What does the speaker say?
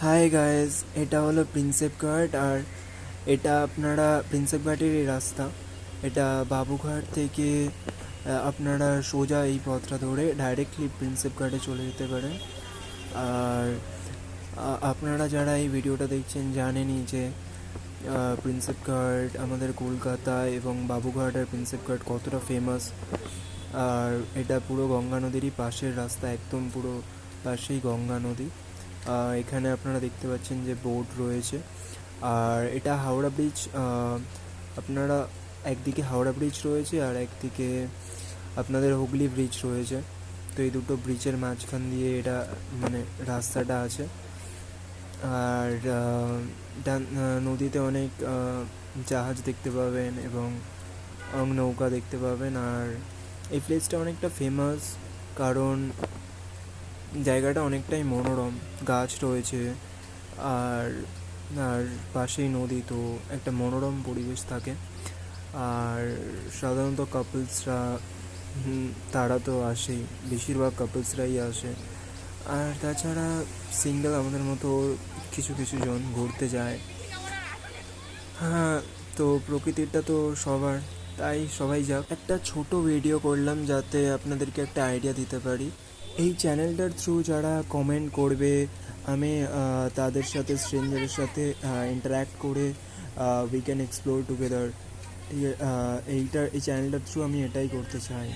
Hi guys, এটা হলো Prinsep ঘাট। আর এটা আপনারা প্রিন্সেপ ঘাটেরই রাস্তা। এটা বাবুঘাট থেকে আপনারা সোজা এই পথটা ধরে ডাইরেক্টলি প্রিন্সেপ ঘাটে চলে যেতে পারেন। আর আপনারা যারা এই ভিডিওটা দেখছেন জানেনই যে প্রিন্সেপ ঘাট আমাদের কলকাতায় এবং বাবুঘাট আর প্রিন্সেপ ঘাট কতটা ফেমাস। আর এটা পুরো গঙ্গা নদীরই পাশের রাস্তা, একদম পুরো পাশেই গঙ্গা নদী। এখানে আপনারা দেখতে পাচ্ছেন যে বোট রয়েছে। আর এটা হাওড়া ব্রিজ। আপনারা একদিকে হাওড়া ব্রিজ রয়েছে আর একদিকে আপনাদের হুগলি ব্রিজ রয়েছে। তো এই দুটো ব্রিজের মাঝখান দিয়ে এটা মানে রাস্তাটা আছে। আর নদীতে অনেক জাহাজ দেখতে পাবেন এবং নৌকা দেখতে পাবেন। আর এই প্লেসটা অনেকটা ফেমাস কারণ জায়গাটা অনেকটাই মনোরম, গাছ রয়েছে আর আর পাশেই নদী, তো একটা মনোরম পরিবেশ থাকে। আর সাধারণত কাপলসরা তারা তো আসেই, বেশিরভাগ কাপলসরাই আসে। আর তাছাড়া সিঙ্গেল আমাদের মতো কিছু কিছু জন ঘুরতে যায়। হ্যাঁ, তো প্রকৃতিটা তো সবার, তাই সবাই যাক। একটা ছোট ভিডিও করলাম যাতে আপনাদেরকে একটা আইডিয়া দিতে পারি। এই চ্যানেলটার থ্রু যারা কমেন্ট করবে, আমি তাদের সাথে, স্ট্রেঞ্জারের সাথে ইন্টারঅ্যাক্ট করে উই ক্যান এক্সপ্লোর টুগেদার। ঠিক আছে, এই চ্যানেলটার থ্রু আমি এটাই করতে চাই।